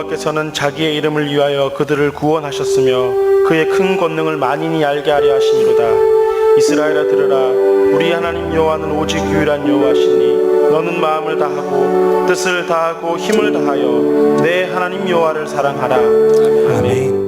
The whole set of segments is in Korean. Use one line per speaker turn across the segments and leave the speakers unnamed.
여호와께서는 자기의 이름을 위하여 그들을 구원하셨으며 그의 큰 권능을 만인이 알게 하려 하시니로다. 이스라엘아 들으라. 우리 하나님 여호와는 오직 유일한 여호와시니 너는 마음을 다하고 뜻을 다하고 힘을 다하여 내 하나님 여호와를 사랑하라. 아멘.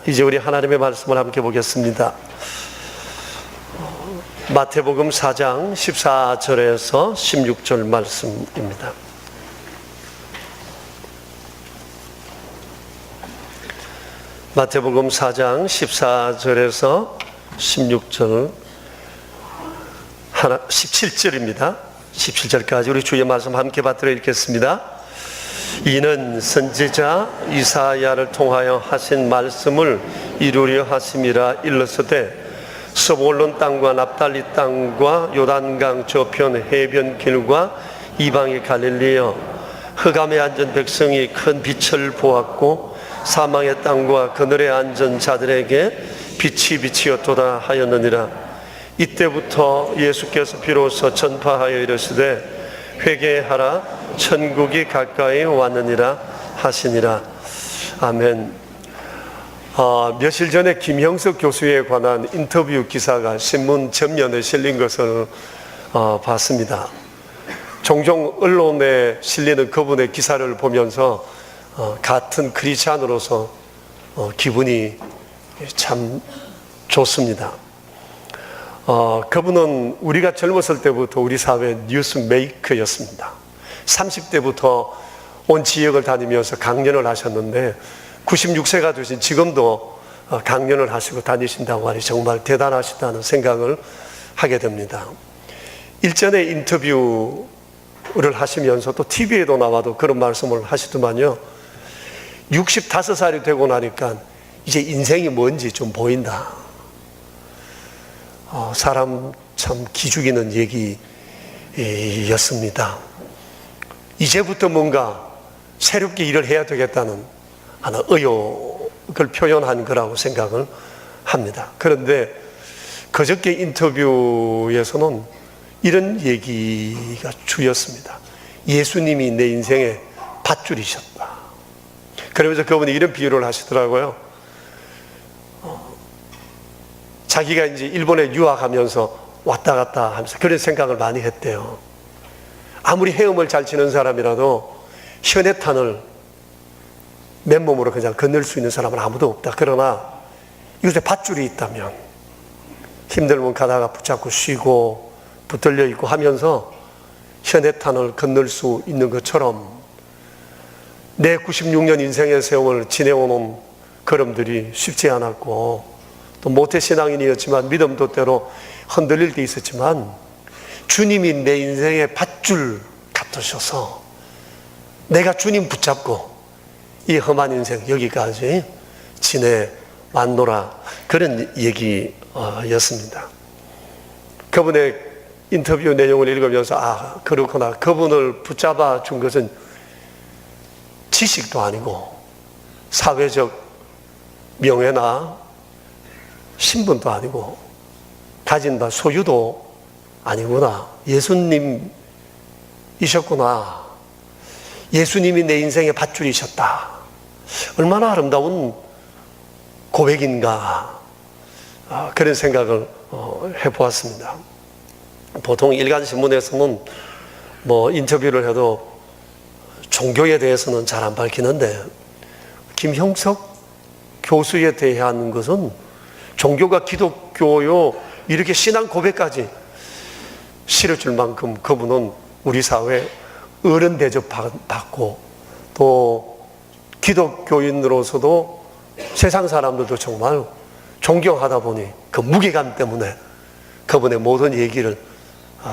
이제 우리 하나님의 말씀을 함께 보겠습니다. 마태복음 4장 14절에서 16절 말씀입니다. 마태복음 4장 14절에서 16절 17절입니다. 17절까지 우리 주의 말씀 함께 받들어 읽겠습니다. 이는 선지자 이사야를 통하여 하신 말씀을 이루려 하심이라. 일렀으되 스불론 땅과 납달리 땅과 요단강 저편 해변길과 이방의 갈릴리여, 흑암에 앉은 백성이 큰 빛을 보았고 사망의 땅과 그늘에 앉은 자들에게 빛이 비치었도다 하였느니라. 이때부터 예수께서 비로소 전파하여 이르시되 회개하라, 천국이 가까이 왔느니라 하시니라. 아멘. 며칠 전에 김형석 교수에 관한 인터뷰 기사가 신문 전면에 실린 것을 봤습니다. 종종 언론에 실리는 그분의 기사를 보면서 같은 크리스찬으로서 기분이 참 좋습니다. 그분은 우리가 젊었을 때부터 우리 사회 뉴스 메이커였습니다. 30대부터 온 지역을 다니면서 강연을 하셨는데 96세가 되신 지금도 강연을 하시고 다니신다고 하니 정말 대단하시다는 생각을 하게 됩니다. 일전에 인터뷰를 하시면서 또 TV에도 나와도 그런 말씀을 하시더만요. 65살이 되고 나니까 이제 인생이 뭔지 좀 보인다. 사람 참 기죽이는 얘기였습니다. 이제부터 뭔가 새롭게 일을 해야 되겠다는 하나 의욕을 표현한 거라고 생각을 합니다. 그런데 그저께 인터뷰에서는 이런 얘기가 주였습니다. 예수님이 내 인생의 밧줄이셨다. 그러면서 그분이 이런 비유를 하시더라고요. 자기가 이제 일본에 유학하면서 왔다 갔다 하면서 그런 생각을 많이 했대요. 아무리 헤엄을 잘 치는 사람이라도 현해탄을 맨몸으로 그냥 건널 수 있는 사람은 아무도 없다. 그러나 이곳에 밧줄이 있다면 힘들면 가다가 붙잡고 쉬고 붙들려 있고 하면서 현해탄을 건널 수 있는 것처럼 내 96년 인생의 세월을 지내오는 걸음들이 쉽지 않았고 또 모태신앙인이었지만 믿음도 때로 흔들릴 때 있었지만 주님이 내 인생의 밧줄 같으셔서 내가 주님 붙잡고 이 험한 인생 여기까지 지내왔노라 그런 얘기였습니다. 그분의 인터뷰 내용을 읽으면서 그렇구나. 그분을 붙잡아 준 것은 지식도 아니고 사회적 명예나 신분도 아니고 가진 바 소유도 아니구나. 예수님이셨구나. 예수님이 내 인생의 밧줄이셨다. 얼마나 아름다운 고백인가. 그런 생각을 해보았습니다. 보통 일간신문에서는 인터뷰를 해도 종교에 대해서는 잘 안 밝히는데 김형석 교수에 대한 것은 종교가 기독교요 이렇게 신앙 고백까지 실어줄 만큼 그분은 우리 사회 어른 대접 받고 또 기독교인으로서도 세상 사람들도 정말 존경하다 보니 그 무게감 때문에 그분의 모든 얘기를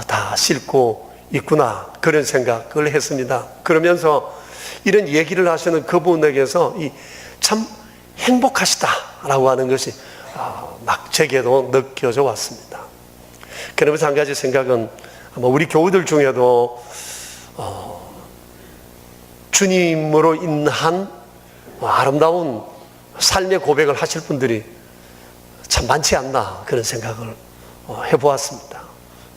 다 싣고 있구나 그런 생각을 했습니다. 그러면서 이런 얘기를 하시는 그분에게서 참 행복하시다라고 하는 것이 막 제게도 느껴져 왔습니다. 그러면서 한 가지 생각은 아마 우리 교우들 중에도 주님으로 인한 아름다운 삶의 고백을 하실 분들이 참 많지 않나 그런 생각을 해보았습니다.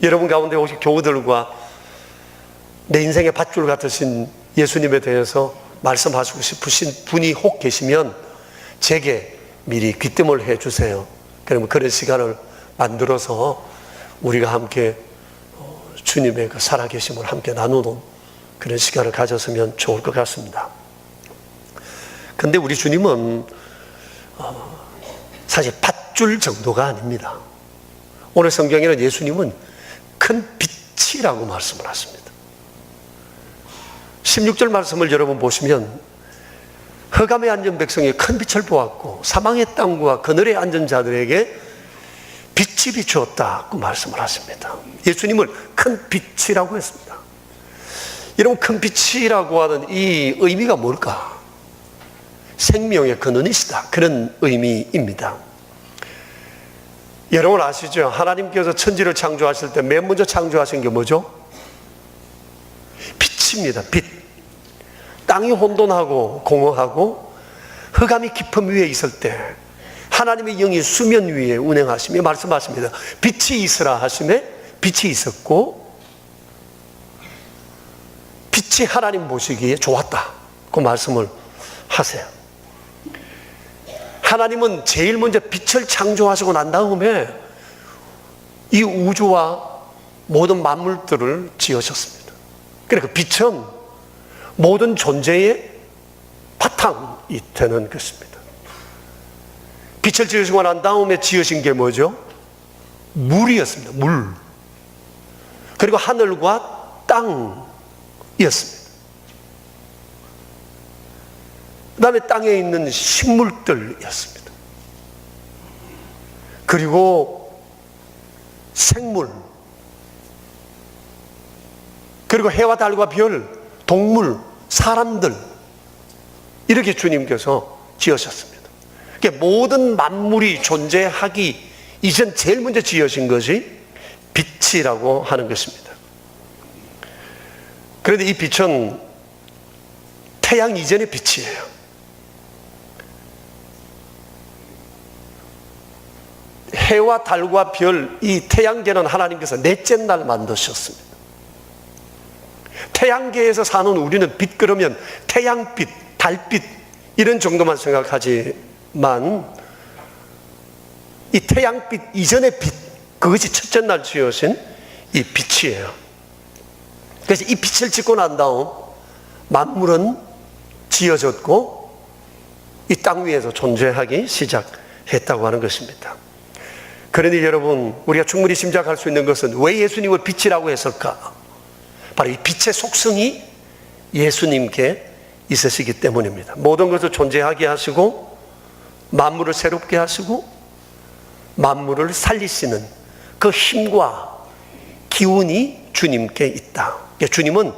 여러분 가운데 혹시 교우들과 내 인생의 밧줄 같으신 예수님에 대해서 말씀하시고 싶으신 분이 혹 계시면 제게 미리 귀뜸을 해주세요. 그러면 그런 시간을 만들어서 우리가 함께 주님의 그 살아계심을 함께 나누는 그런 시간을 가졌으면 좋을 것 같습니다. 근데 우리 주님은 사실 밧줄 정도가 아닙니다. 오늘 성경에는 예수님은 큰 빛이라고 말씀을 하십니다. 16절 말씀을 여러분 보시면 흑암에 앉은 백성이 큰 빛을 보았고 사망의 땅과 그늘에 앉은 자들에게 빛이 비추었다고 말씀을 하십니다. 예수님을 큰 빛이라고 했습니다. 여러분 큰 빛이라고 하는 이 의미가 뭘까? 생명의 근원이시다 그런 의미입니다. 여러분 아시죠? 하나님께서 천지를 창조하실 때 맨 먼저 창조하신 게 뭐죠? 빛입니다. 빛. 땅이 혼돈하고 공허하고 흑암이 깊음 위에 있을 때 하나님의 영이 수면 위에 운행하시며 말씀하십니다. 빛이 있으라 하시매 빛이 있었고 빛이 하나님 보시기에 좋았다 그 말씀을 하세요. 하나님은 제일 먼저 빛을 창조하시고 난 다음에 이 우주와 모든 만물들을 지으셨습니다. 그러니까 빛은 모든 존재의 바탕이 되는 것입니다. 빛을 지으시고 난 다음에 지으신 게 뭐죠? 물이었습니다. 물. 그리고 하늘과 땅이었습니다. 그 다음에 땅에 있는 식물들이었습니다. 그리고 생물, 그리고 해와 달과 별, 동물, 사람들, 이렇게 주님께서 지으셨습니다. 그러니까 모든 만물이 존재하기 이전 제일 먼저 지으신 것이 빛이라고 하는 것입니다. 그런데 이 빛은 태양 이전의 빛이에요. 해와 달과 별, 이 태양계는 하나님께서 넷째 날 만드셨습니다. 태양계에서 사는 우리는 빛 그러면 태양빛, 달빛 이런 정도만 생각하지만 이 태양빛 이전의 빛, 그것이 첫째 날 지으신 이 빛이에요. 그래서 이 빛을 짓고 난 다음 만물은 지어졌고 이 땅 위에서 존재하기 시작했다고 하는 것입니다. 그런데 여러분, 우리가 충분히 짐작할 수 있는 것은 왜 예수님을 빛이라고 했을까? 바로 이 빛의 속성이 예수님께 있으시기 때문입니다. 모든 것을 존재하게 하시고 만물을 새롭게 하시고 만물을 살리시는 그 힘과 기운이 주님께 있다. 주님은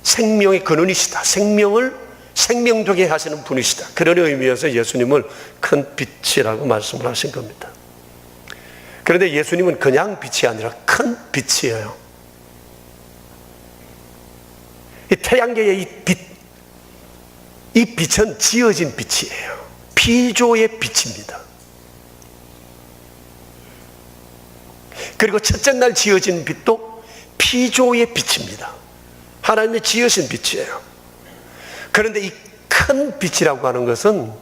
생명의 근원이시다. 생명을 생명되게 하시는 분이시다. 그런 의미에서 예수님을 큰 빛이라고 말씀을 하신 겁니다. 그런데 예수님은 그냥 빛이 아니라 큰 빛이에요. 이 태양계의 이 빛은 지어진 빛이에요. 피조의 빛입니다. 그리고 첫째 날 지어진 빛도 피조의 빛입니다. 하나님이 지으신 빛이에요. 그런데 이 큰 빛이라고 하는 것은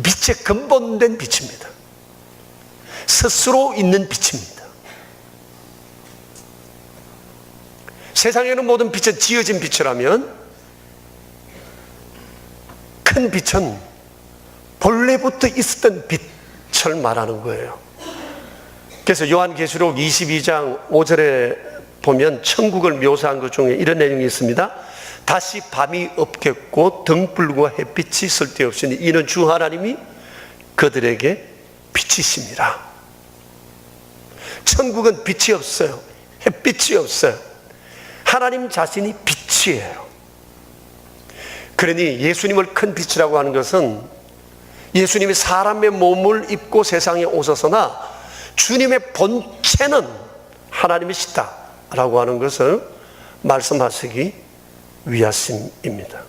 빛의 근본된 빛입니다. 스스로 있는 빛입니다. 세상에는 모든 빛은 지어진 빛이라면 큰 빛은 본래부터 있었던 빛을 말하는 거예요. 그래서 요한계시록 22장 5절에 보면 천국을 묘사한 것 중에 이런 내용이 있습니다. 다시 밤이 없겠고 등불과 햇빛이 쓸데없으니 이는 주 하나님이 그들에게 빛이십니다. 천국은 빛이 없어요. 햇빛이 없어요. 하나님 자신이 빛이에요. 그러니 예수님을 큰 빛이라고 하는 것은 예수님이 사람의 몸을 입고 세상에 오셔서나 주님의 본체는 하나님이시다라고 하는 것을 말씀하시기 위하심입니다.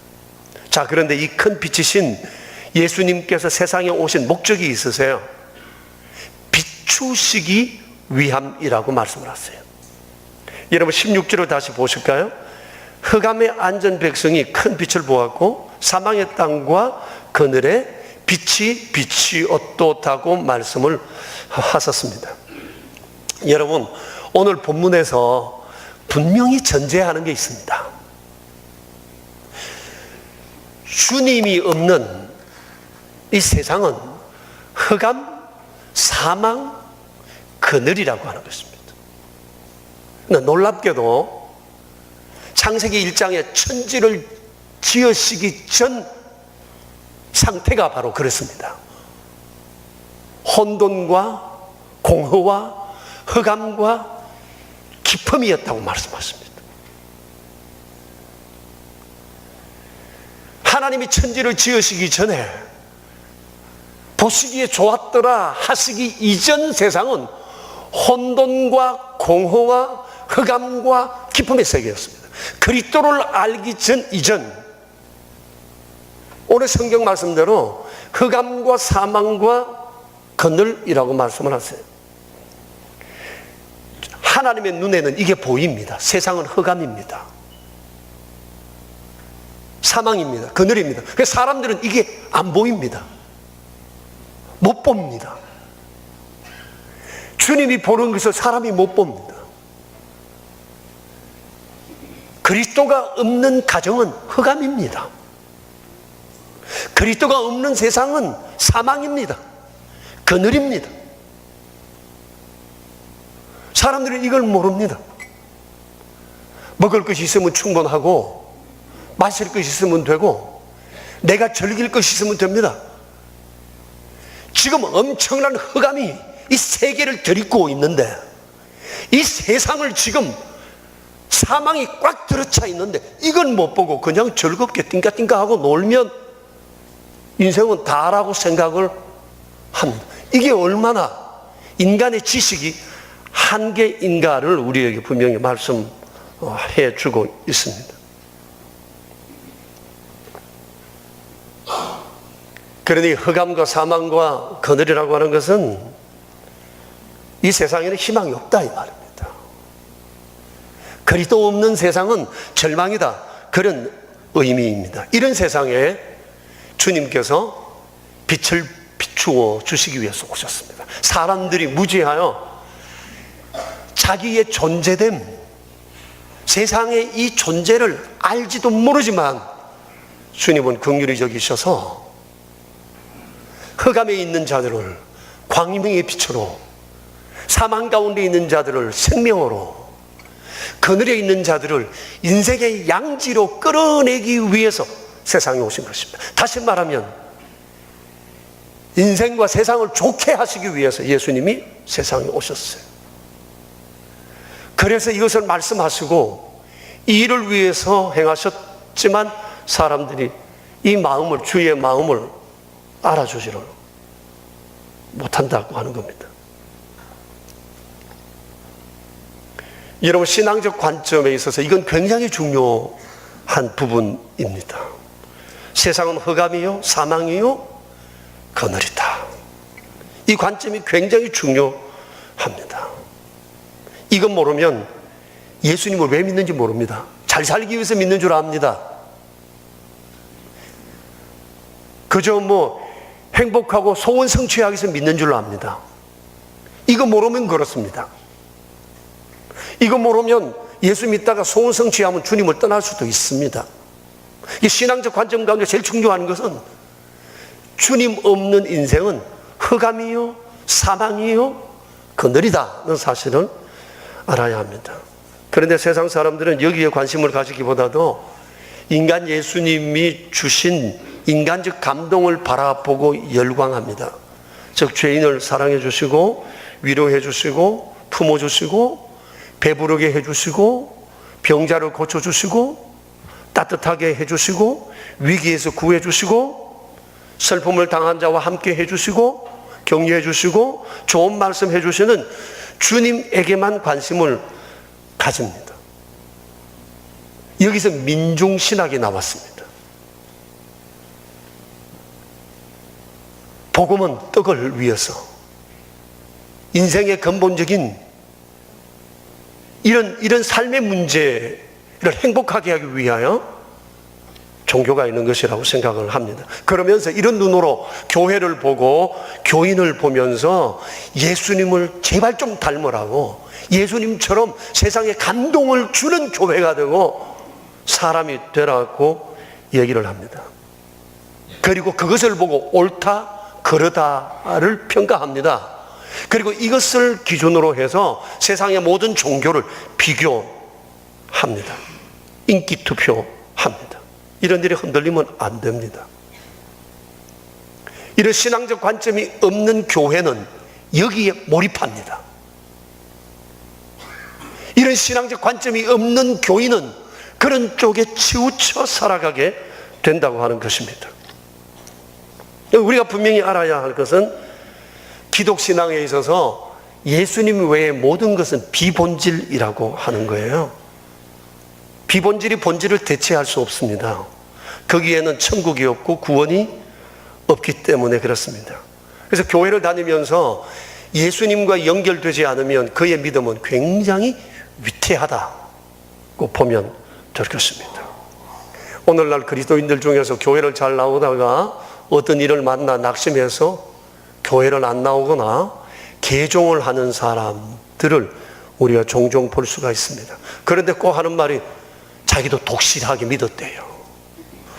자, 그런데 이 큰 빛이신 예수님께서 세상에 오신 목적이 있으세요. 비추시기 위함이라고 말씀을 하세요. 여러분 16절을 다시 보실까요? 흑암에 앉은 백성이 큰 빛을 보았고 사망의 땅과 그늘에 빛이 어떻다고 말씀을 하셨습니다. 여러분, 오늘 본문에서 분명히 전제하는 게 있습니다. 주님이 없는 이 세상은 흑암, 사망, 그늘이라고 하는 것입니다. 놀랍게도 창세기 1장에 천지를 지으시기 전 상태가 바로 그렇습니다. 혼돈과 공허와 흑암과 기품이었다고 말씀하십니다. 하나님이 천지를 지으시기 전에 보시기에 좋았더라 하시기 이전 세상은 혼돈과 공허와 흑암과 기쁨의 세계였습니다. 그리스도를 알기 전 이전, 오늘 성경 말씀대로 흑암과 사망과 그늘이라고 말씀을 하세요. 하나님의 눈에는 이게 보입니다. 세상은 흑암입니다. 사망입니다. 그늘입니다. 그래서 사람들은 이게 안 보입니다. 못 봅니다. 주님이 보는 것을 사람이 못 봅니다. 그리스도가 없는 가정은 흑암입니다. 그리스도가 없는 세상은 사망입니다. 그늘입니다. 사람들은 이걸 모릅니다. 먹을 것이 있으면 충분하고 마실 것이 있으면 되고 내가 즐길 것이 있으면 됩니다. 지금 엄청난 흑암이 이 세계를 들이고 있는데, 이 세상을 지금 사망이 꽉 들어차 있는데 이건 못 보고 그냥 즐겁게 띵까띵까하고 놀면 인생은 다라고 생각을 합니다. 이게 얼마나 인간의 지식이 한계인가를 우리에게 분명히 말씀해 주고 있습니다. 그러니 흑암과 사망과 그늘이라고 하는 것은 이 세상에는 희망이 없다 이 말입니다. 그리스도 없는 세상은 절망이다, 그런 의미입니다. 이런 세상에 주님께서 빛을 비추어 주시기 위해서 오셨습니다. 사람들이 무지하여 자기의 존재됨, 세상의 이 존재를 알지도 모르지만 주님은 긍휼히 여기셔서 흑암에 있는 자들을 광명의 빛으로, 사망 가운데 있는 자들을 생명으로, 그늘에 있는 자들을 인생의 양지로 끌어내기 위해서 세상에 오신 것입니다. 다시 말하면 인생과 세상을 좋게 하시기 위해서 예수님이 세상에 오셨어요. 그래서 이것을 말씀하시고 이 일을 위해서 행하셨지만 사람들이 이 마음을, 주의 마음을 알아주지를 못한다고 하는 겁니다. 여러분, 신앙적 관점에 있어서 이건 굉장히 중요한 부분입니다. 세상은 흑암이요, 사망이요, 그늘이다. 이 관점이 굉장히 중요합니다. 이건 모르면 예수님을 왜 믿는지 모릅니다. 잘 살기 위해서 믿는 줄 압니다. 그저 행복하고 소원 성취하기 위해서 믿는 줄로 압니다. 이거 모르면 그렇습니다. 이거 모르면 예수 믿다가 소원 성취하면 주님을 떠날 수도 있습니다. 이 신앙적 관점 가운데 제일 중요한 것은 주님 없는 인생은 흑암이요, 사망이요, 그늘이다는 사실을 알아야 합니다. 그런데 세상 사람들은 여기에 관심을 가지기보다도 인간 예수님이 주신 인간적 감동을 바라보고 열광합니다. 즉 죄인을 사랑해 주시고 위로해 주시고 품어 주시고 배부르게 해 주시고 병자를 고쳐 주시고 따뜻하게 해 주시고 위기에서 구해 주시고 슬픔을 당한 자와 함께 해 주시고 격려해 주시고 좋은 말씀 해 주시는 주님에게만 관심을 가집니다. 여기서 민중신학이 나왔습니다. 복음은 떡을 위해서, 인생의 근본적인 이런 삶의 문제를 행복하게 하기 위하여 종교가 있는 것이라고 생각을 합니다. 그러면서 이런 눈으로 교회를 보고 교인을 보면서 예수님을 제발 좀 닮으라고, 예수님처럼 세상에 감동을 주는 교회가 되고 사람이 되라고 얘기를 합니다. 그리고 그것을 보고 옳다 그러다를 평가합니다. 그리고 이것을 기준으로 해서 세상의 모든 종교를 비교합니다. 인기 투표합니다. 이런 일이 흔들리면 안 됩니다. 이런 신앙적 관점이 없는 교회는 여기에 몰입합니다. 이런 신앙적 관점이 없는 교인은 그런 쪽에 치우쳐 살아가게 된다고 하는 것입니다. 우리가 분명히 알아야 할 것은 기독신앙에 있어서 예수님 외의 모든 것은 비본질이라고 하는 거예요. 비본질이 본질을 대체할 수 없습니다. 거기에는 천국이 없고 구원이 없기 때문에 그렇습니다. 그래서 교회를 다니면서 예수님과 연결되지 않으면 그의 믿음은 굉장히 위태하다고 보면 좋겠습니다. 오늘날 그리스도인들 중에서 교회를 잘 나오다가 어떤 일을 만나 낙심해서 교회를 안 나오거나 개종을 하는 사람들을 우리가 종종 볼 수가 있습니다. 그런데 꼭 하는 말이 자기도 독실하게 믿었대요.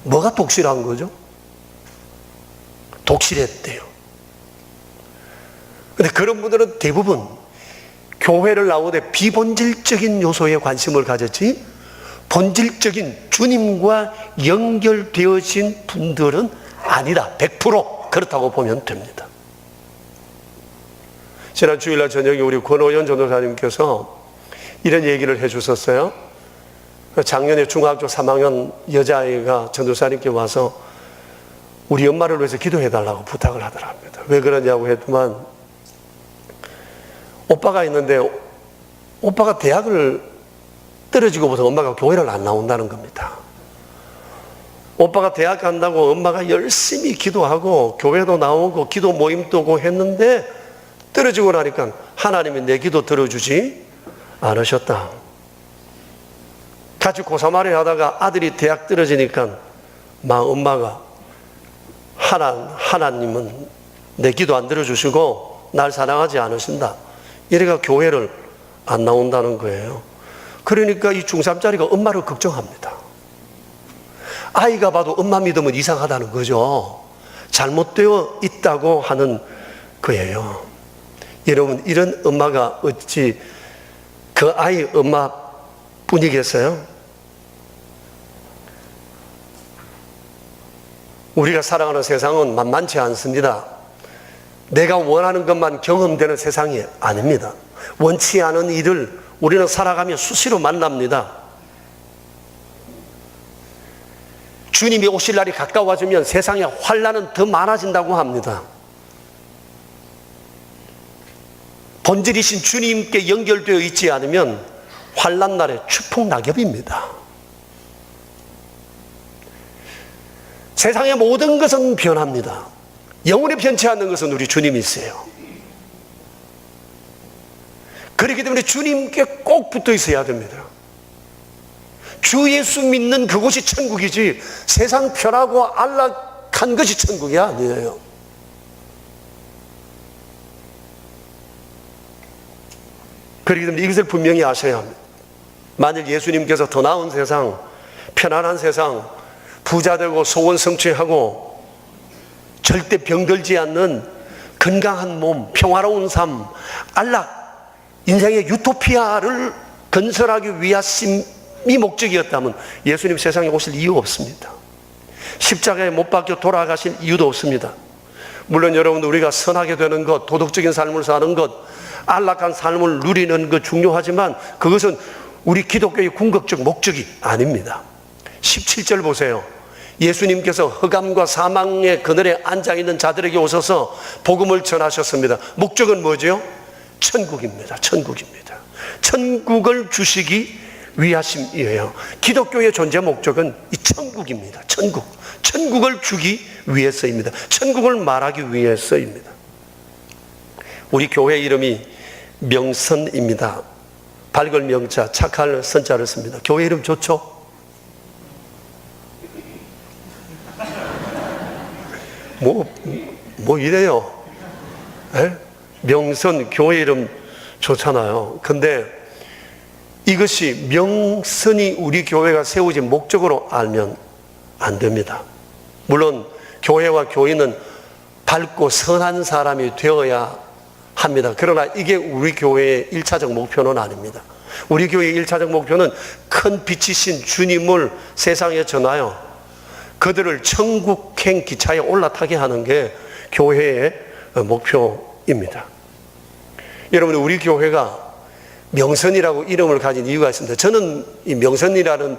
뭐가 독실한 거죠? 독실했대요. 근데 그런 분들은 대부분 교회를 나오되 비본질적인 요소에 관심을 가졌지 본질적인 주님과 연결되어진 분들은 아니다. 100% 그렇다고 보면 됩니다. 지난 주일날 저녁에 우리 권호연 전도사님께서 이런 얘기를 해주셨어요. 작년에 중학교 3학년 여자아이가 전도사님께 와서 우리 엄마를 위해서 기도해달라고 부탁을 하더랍니다. 왜 그러냐고 했더만 오빠가 있는데 오빠가 대학을 떨어지고부터 엄마가 교회를 안 나온다는 겁니다. 오빠가 대학 간다고 엄마가 열심히 기도하고 교회도 나오고 기도 모임도 오고 했는데 떨어지고 나니까 하나님이 내 기도 들어주지 않으셨다. 같이 고사마리 하다가 아들이 대학 떨어지니까 엄마가 하나님은 내 기도 안 들어주시고 날 사랑하지 않으신다. 이래가 교회를 안 나온다는 거예요. 그러니까 이 중3짜리가 엄마를 걱정합니다. 아이가 봐도 엄마 믿으면 이상하다는 거죠. 잘못되어 있다고 하는 거예요. 여러분, 이런 엄마가 어찌 그 아이 엄마뿐이겠어요? 우리가 살아가는 세상은 만만치 않습니다. 내가 원하는 것만 경험되는 세상이 아닙니다. 원치 않은 일을 우리는 살아가며 수시로 만납니다. 주님이 오실 날이 가까워지면 세상에 환난은 더 많아진다고 합니다. 본질이신 주님께 연결되어 있지 않으면 환난 날에 추풍낙엽입니다. 세상의 모든 것은 변합니다. 영원히 변치 않는 것은 우리 주님이세요. 그렇기 때문에 주님께 꼭 붙어 있어야 됩니다. 주 예수 믿는 그곳이 천국이지 세상 편하고 안락한 것이 천국이 아니에요. 그렇기 때문에 이것을 분명히 아셔야 합니다. 만일 예수님께서 더 나은 세상, 편안한 세상, 부자되고 소원 성취하고 절대 병들지 않는 건강한 몸, 평화로운 삶, 안락, 인생의 유토피아를 건설하기 위하심이 목적이었다면 예수님 세상에 오실 이유 없습니다. 십자가에 못 박혀 돌아가실 이유도 없습니다. 물론 여러분, 우리가 선하게 되는 것, 도덕적인 삶을 사는 것, 안락한 삶을 누리는 것 중요하지만 그것은 우리 기독교의 궁극적 목적이 아닙니다. 17절 보세요. 예수님께서 흑암과 사망의 그늘에 앉아있는 자들에게 오셔서 복음을 전하셨습니다. 목적은 뭐죠? 천국입니다. 천국입니다. 천국을 주시기 위하심이에요. 기독교의 존재 목적은 이 천국입니다. 천국. 천국을 주기 위해서입니다. 천국을 말하기 위해서입니다. 우리 교회 이름이 명선입니다. 밝을 명자, 착할 선자를 씁니다. 교회 이름 좋죠? 뭐 이래요. 에? 명선, 교회 이름 좋잖아요. 근데 이것이 명선이 우리 교회가 세워진 목적으로 알면 안 됩니다. 물론 교회와 교인은 밝고 선한 사람이 되어야 합니다. 그러나 이게 우리 교회의 1차적 목표는 아닙니다. 우리 교회의 1차적 목표는 큰 빛이신 주님을 세상에 전하여 그들을 천국행 기차에 올라타게 하는 게 교회의 목표입니다. 여러분, 우리 교회가 명선이라고 이름을 가진 이유가 있습니다. 저는 이 명선이라는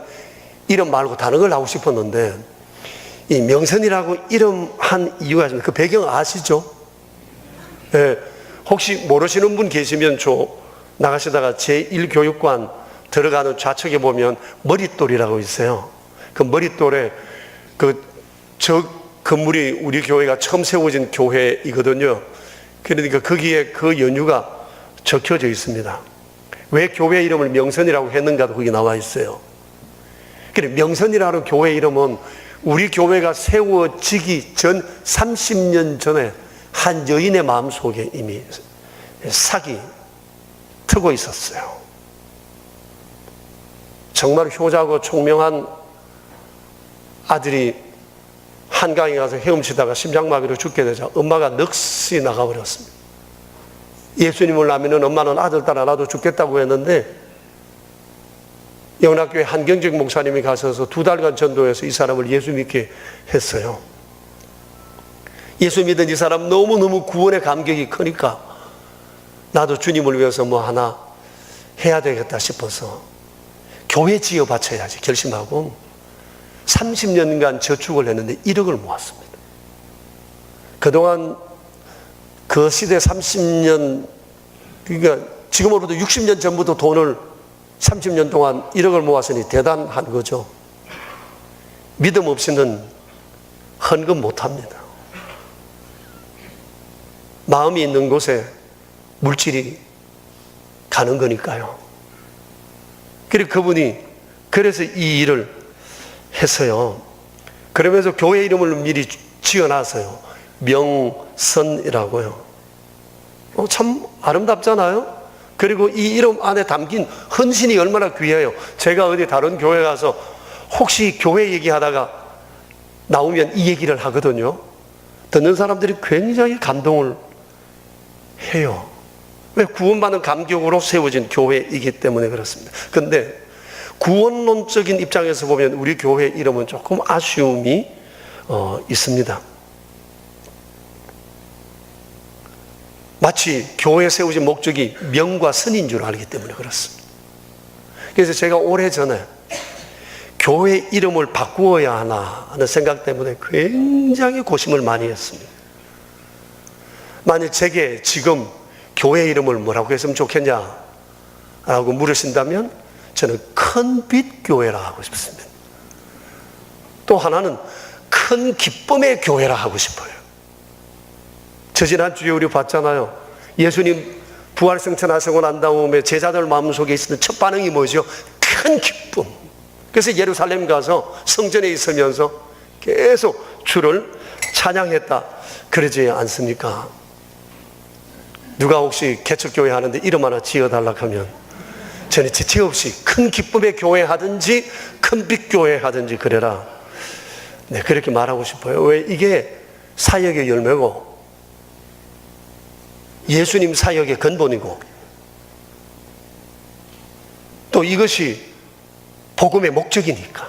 이름 말고 다른 걸 하고 싶었는데 이 명선이라고 이름 한 이유가 있습니다. 그 배경 아시죠? 예, 혹시 모르시는 분 계시면 나가시다가 제1교육관 들어가는 좌측에 보면 머릿돌이라고 있어요. 그 머릿돌에 저 건물이 우리 교회가 처음 세워진 교회이거든요. 그러니까 거기에 그 연유가 적혀져 있습니다. 왜 교회 이름을 명선이라고 했는가도 거기 나와 있어요. 그래, 명선이라는 교회 이름은 우리 교회가 세워지기 전 30년 전에 한 여인의 마음속에 이미 삭이 트고 있었어요. 정말 효자고 총명한 아들이 한강에 가서 헤엄치다가 심장마비로 죽게 되자 엄마가 넋이 나가버렸습니다. 예수님을 낳으면 엄마는 아들, 딸 하나도 죽겠다고 했는데 영락교회 한경직 목사님이 가셔서 2달간 전도해서 이 사람을 예수 믿게 했어요. 예수 믿은 이 사람 너무너무 구원의 감격이 크니까 나도 주님을 위해서 뭐 하나 해야 되겠다 싶어서 교회 지어 바쳐야지 결심하고 30년간 저축을 했는데 1억을 모았습니다. 그동안 그 시대 30년, 그러니까 지금으로부터 60년 전부터 돈을 30년 동안 1억을 모았으니 대단한 거죠. 믿음 없이는 헌금 못합니다. 마음이 있는 곳에 물질이 가는 거니까요. 그리고 그분이 그래서 이 일을 했어요. 그러면서 교회 이름을 미리 지어놨어요. 명선이라고요. 참 아름답잖아요. 그리고 이 이름 안에 담긴 헌신이 얼마나 귀해요. 제가 어디 다른 교회 가서 혹시 교회 얘기하다가 나오면 이 얘기를 하거든요. 듣는 사람들이 굉장히 감동을 해요. 왜? 구원받은 감격으로 세워진 교회이기 때문에 그렇습니다. 그런데 구원론적인 입장에서 보면 우리 교회 이름은 조금 아쉬움이 있습니다. 마치 교회 세우신 목적이 명과 선인 줄 알기 때문에 그렇습니다. 그래서 제가 오래전에 교회 이름을 바꾸어야 하나 하는 생각 때문에 굉장히 고심을 많이 했습니다. 만약 제게 지금 교회 이름을 뭐라고 했으면 좋겠냐 라고 물으신다면 저는 큰빛교회라 하고 싶습니다. 또 하나는 큰 기쁨의 교회라 하고 싶어요. 저 지난주에 우리 봤잖아요. 예수님 부활승천하시고 난 다음에 제자들 마음속에 있는 첫 반응이 뭐죠? 큰 기쁨. 그래서 예루살렘 가서 성전에 있으면서 계속 주를 찬양했다. 그러지 않습니까? 누가 혹시 개척교회 하는데 이름 하나 지어달라고 하면 저는 지체 없이 큰 기쁨의 교회 하든지 큰 빛교회 하든지 그래라. 네, 그렇게 말하고 싶어요. 왜? 이게 사역의 열매고 예수님 사역의 근본이고 또 이것이 복음의 목적이니까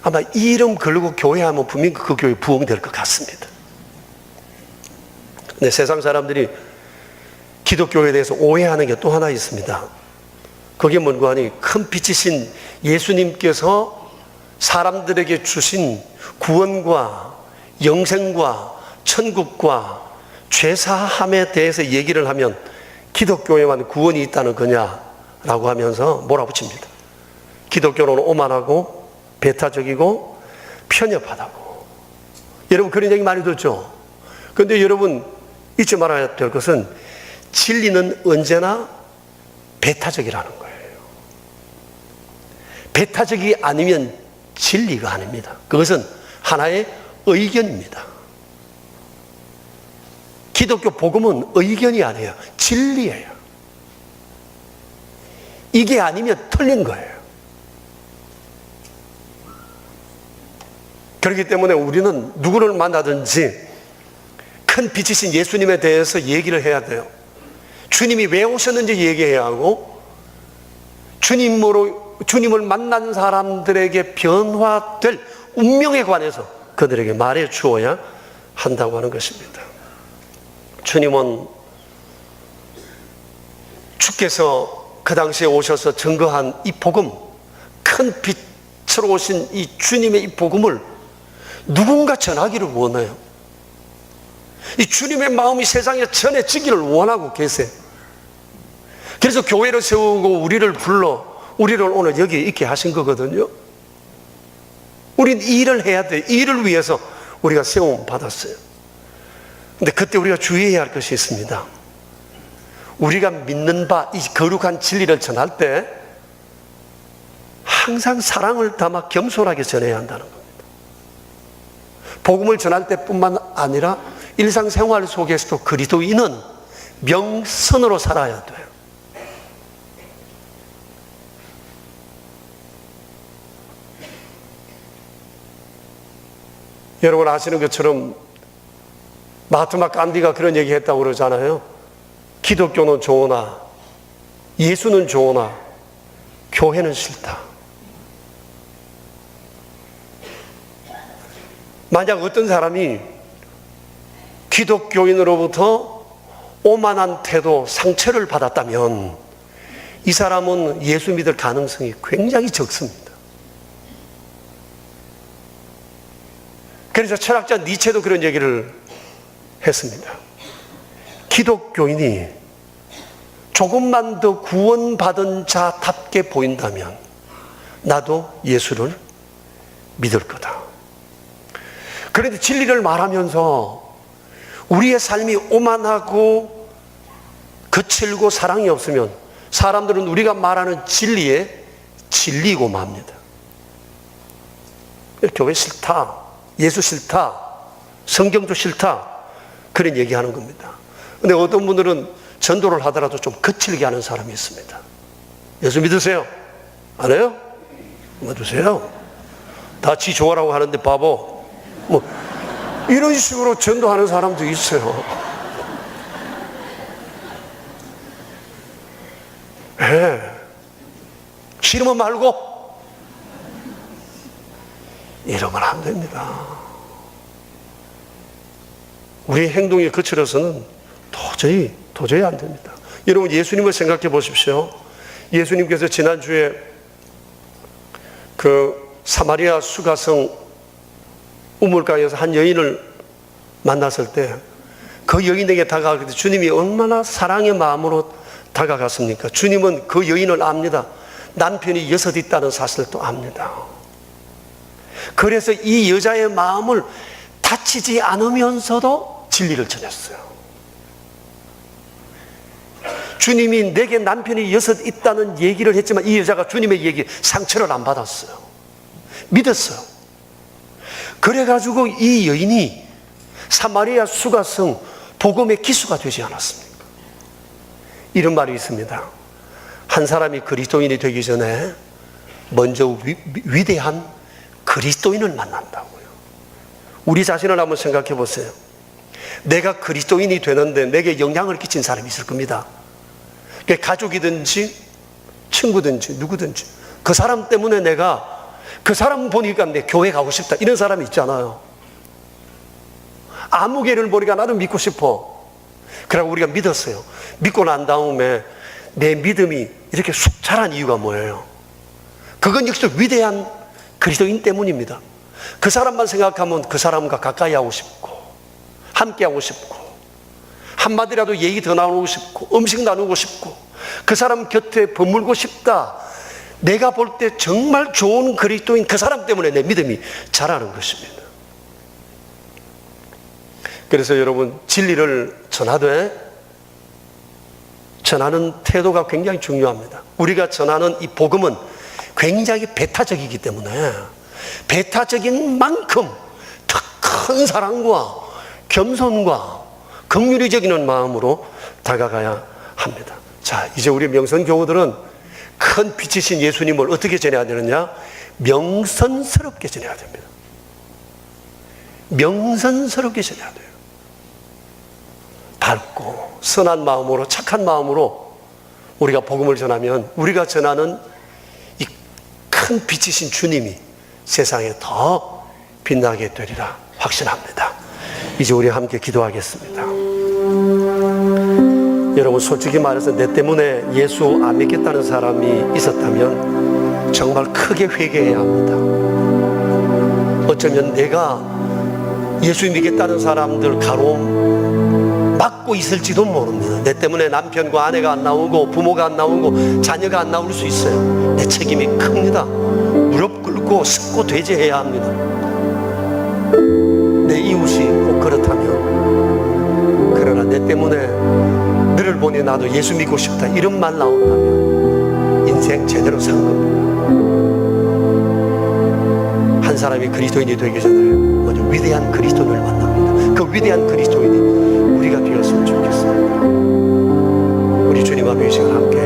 아마 이 이름 걸고 교회하면 분명히 그 교회 부흥될 것 같습니다. 근데 세상 사람들이 기독교에 대해서 오해하는 게 또 하나 있습니다. 그게 뭔가 하니 큰 빛이신 예수님께서 사람들에게 주신 구원과 영생과 천국과 죄사함에 대해서 얘기를 하면 기독교에만 구원이 있다는 거냐라고 하면서 몰아붙입니다. 기독교는 오만하고 배타적이고 편협하다고. 여러분 그런 얘기 많이 듣죠? 그런데 여러분 잊지 말아야 될 것은 진리는 언제나 배타적이라는 거예요. 배타적이 아니면 진리가 아닙니다. 그것은 하나의 의견입니다. 기독교 복음은 의견이 아니에요. 진리예요. 이게 아니면 틀린 거예요. 그렇기 때문에 우리는 누구를 만나든지 큰 빛이신 예수님에 대해서 얘기를 해야 돼요. 주님이 왜 오셨는지 얘기해야 하고 주님을 만난 사람들에게 변화될 운명에 관해서 그들에게 말해 주어야 한다고 하는 것입니다. 주님은 주께서 그 당시에 오셔서 증거한 이 복음, 큰 빛으로 오신 이 주님의 이 복음을 누군가 전하기를 원해요. 이 주님의 마음이 세상에 전해지기를 원하고 계세요. 그래서 교회를 세우고 우리를 불러 우리를 오늘 여기에 있게 하신 거거든요. 우린 이 일을 해야 돼. 이 일을 위해서 우리가 세움 받았어요. 근데 그때 우리가 주의해야 할 것이 있습니다. 우리가 믿는 바 이 거룩한 진리를 전할 때 항상 사랑을 담아 겸손하게 전해야 한다는 겁니다. 복음을 전할 때뿐만 아니라 일상생활 속에서도 그리스도인은 명선으로 살아야 돼요. 여러분 아시는 것처럼 마하트마 간디가 그런 얘기 했다고 그러잖아요. 기독교는 좋으나 예수는 좋으나 교회는 싫다. 만약 어떤 사람이 기독교인으로부터 오만한 태도, 상처를 받았다면 이 사람은 예수 믿을 가능성이 굉장히 적습니다. 그래서 철학자 니체도 그런 얘기를 했습니다. 기독교인이 조금만 더 구원받은 자답게 보인다면 나도 예수를 믿을 거다. 그런데 진리를 말하면서 우리의 삶이 오만하고 거칠고 사랑이 없으면 사람들은 우리가 말하는 진리에 질리고 맙니다. 교회 싫다, 예수 싫다, 성경도 싫다, 그런 얘기하는 겁니다. 근데 어떤 분들은 전도를 하더라도 좀 거칠게 하는 사람이 있습니다. 예수 믿으세요? 안 해요? 믿으세요? 다 지 좋아라고 하는데 바보. 뭐 이런 식으로 전도하는 사람도 있어요. 네. 싫으면 말고 이러면 안 됩니다. 우리의 행동이 거칠어서는 도저히 안 됩니다. 여러분, 예수님을 생각해 보십시오. 예수님께서 지난주에 그 사마리아 수가성 우물가에서 한 여인을 만났을 때 그 여인에게 다가갈 때 주님이 얼마나 사랑의 마음으로 다가갔습니까? 주님은 그 여인을 압니다. 남편이 6 있다는 사실을 또 압니다. 그래서 이 여자의 마음을 다치지 않으면서도 진리를 전했어요. 주님이 내게 남편이 6 있다는 얘기를 했지만 이 여자가 주님의 얘기에 상처를 안 받았어요. 믿었어요. 그래가지고 이 여인이 사마리아 수가성 복음의 기수가 되지 않았습니까? 이런 말이 있습니다. 한 사람이 그리스도인이 되기 전에 먼저 위대한 그리스도인을 만난다고요. 우리 자신을 한번 생각해 보세요. 내가 그리스도인이 되는데 내게 영향을 끼친 사람이 있을 겁니다. 가족이든지 친구든지 누구든지 그 사람 때문에 내가 그 사람 보니까 내 교회 가고 싶다, 이런 사람이 있잖아요. 아무 개를 보니까 나도 믿고 싶어. 그러고 우리가 믿었어요. 믿고 난 다음에 내 믿음이 이렇게 쑥 자란 이유가 뭐예요? 그건 역시 위대한 그리스도인 때문입니다. 그 사람만 생각하면 그 사람과 가까이 하고 싶고 함께 하고 싶고 한마디라도 얘기 더 나누고 싶고 음식 나누고 싶고 그 사람 곁에 버물고 싶다. 내가 볼 때 정말 좋은 그리스도인 그 사람 때문에 내 믿음이 자라는 것입니다. 그래서 여러분, 진리를 전하는 태도가 굉장히 중요합니다. 우리가 전하는 이 복음은 굉장히 배타적이기 때문에 배타적인 만큼 더 큰 사랑과 겸손과 긍휼히 여기는 마음으로 다가가야 합니다. 자, 이제 우리 명선교우들은 큰 빛이신 예수님을 어떻게 전해야 되느냐? 명선스럽게 전해야 됩니다. 명선스럽게 전해야 돼요. 밝고 선한 마음으로, 착한 마음으로 우리가 복음을 전하면 우리가 전하는 이 큰 빛이신 주님이 세상에 더 빛나게 되리라 확신합니다. 이제 우리 함께 기도하겠습니다. 여러분, 솔직히 말해서 내 때문에 예수 안 믿겠다는 사람이 있었다면 정말 크게 회개해야 합니다. 어쩌면 내가 예수 믿겠다는 사람들 가로움 막고 있을지도 모릅니다. 내 때문에 남편과 아내가 안 나오고 부모가 안 나오고 자녀가 안 나올 수 있어요. 내 책임이 큽니다. 무릎 꿇고 습고 대제해야 합니다. 내 이웃이 꼭 그렇다면, 그러나 내 때문에 너를 보니 나도 예수 믿고 싶다, 이런 말 나온다면 인생 제대로 산 겁니다. 한 사람이 그리스도인이 되기 전에 먼저 위대한 그리스도인을 만납니다. 그 위대한 그리스도인이 우리가 되었으면 좋겠습니다. 우리 주님 앞에 이 시간 함께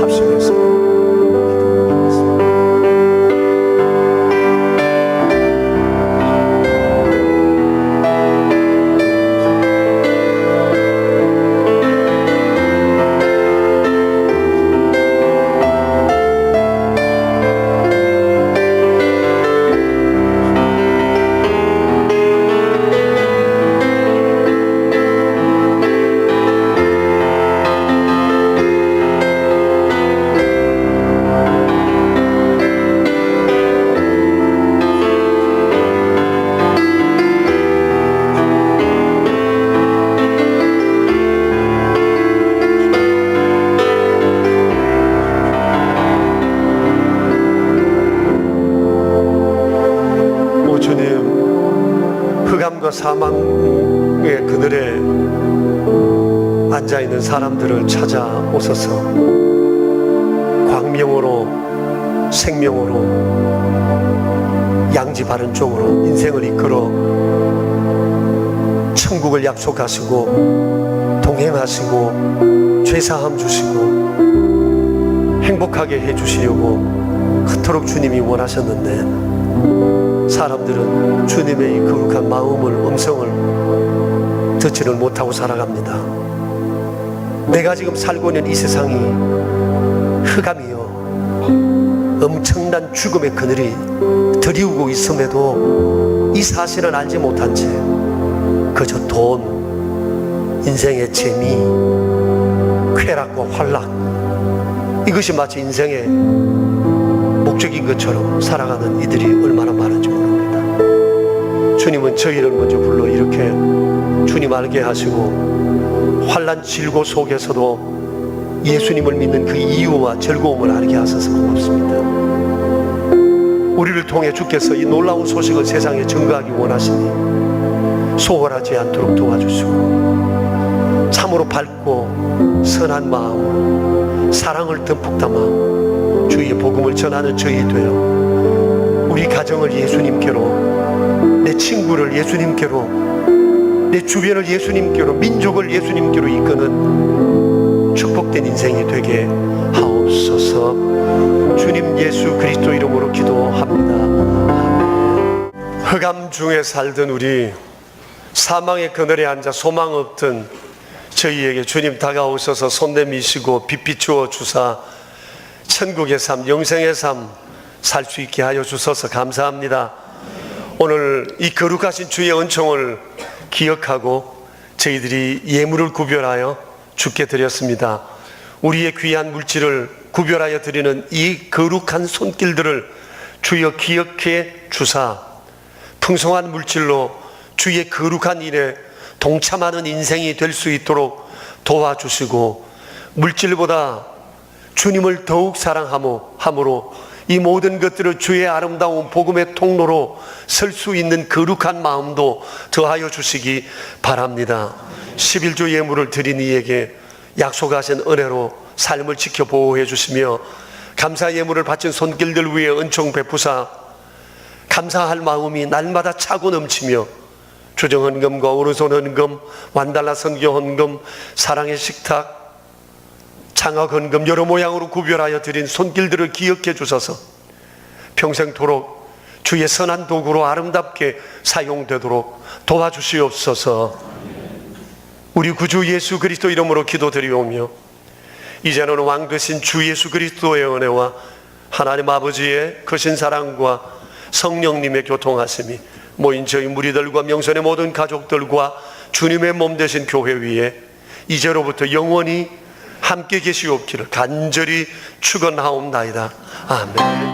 합심해서 기도하겠습니다. 사망의 그늘에 앉아있는 사람들을 찾아오셔서 광명으로 생명으로 양지 바른 쪽으로 인생을 이끌어 천국을 약속하시고 동행하시고 죄사함 주시고 행복하게 해주시려고 그토록 주님이 원하셨는데 사람들은 주님의 이 거룩한 마음을 음성을 듣지를 못하고 살아갑니다. 내가 지금 살고 있는 이 세상이 흑암이요 엄청난 죽음의 그늘이 드리우고 있음에도 이 사실을 알지 못한 채 그저 돈, 인생의 재미, 쾌락과 환락 이것이 마치 인생의 목적인 것처럼 살아가는 이들이 얼마나 많은지 모릅니다. 주님은 저희를 먼저 불러 이렇게 주님 알게 하시고 환난 질고 속에서도 예수님을 믿는 그 이유와 즐거움을 알게 하셔서 고맙습니다. 우리를 통해 주께서 이 놀라운 소식을 세상에 전가하기 원하시니 소홀하지 않도록 도와주시고 참으로 밝고 선한 마음으로 사랑을 듬뿍 담아 주의 복음을 전하는 저희 되어 우리 가정을 예수님께로, 내 친구를 예수님께로, 내 주변을 예수님께로, 민족을 예수님께로 이끄는 축복된 인생이 되게 하옵소서. 주님 예수 그리스도 이름으로 기도합니다. 흑암 중에 살던 우리, 사망의 그늘에 앉아 소망 없던 저희에게 주님 다가오셔서 손 내미시고 빛 비추어 주사 천국의 삶, 영생의 삶 살 수 있게 하여 주셔서 감사합니다. 오늘 이 거룩하신 주의 은총을 기억하고 저희들이 예물을 구별하여 주께 드렸습니다. 우리의 귀한 물질을 구별하여 드리는 이 거룩한 손길들을 주여 기억해 주사 풍성한 물질로 주의 거룩한 일에 동참하는 인생이 될 수 있도록 도와주시고 물질보다 주님을 더욱 사랑함으로 이 모든 것들을 주의 아름다운 복음의 통로로 설 수 있는 거룩한 마음도 더하여 주시기 바랍니다. 11조 예물을 드린 이에게 약속하신 은혜로 삶을 지켜 보호해 주시며 감사 예물을 바친 손길들 위에 은총 베푸사 감사할 마음이 날마다 차고 넘치며 주정헌금과 오른손 헌금, 완달라 선교 헌금, 사랑의 식탁, 장학 헌금 여러 모양으로 구별하여 드린 손길들을 기억해 주셔서 평생토록 주의 선한 도구로 아름답게 사용되도록 도와주시옵소서. 우리 구주 예수 그리스도 이름으로 기도드리오며 이제는 왕 되신 주 예수 그리스도의 은혜와 하나님 아버지의 크신 사랑과 성령님의 교통하심이 모인 저희 무리들과 명선의 모든 가족들과 주님의 몸 되신 교회 위에 이제로부터 영원히 함께 계시옵기를 간절히 축원하옵나이다. 아멘.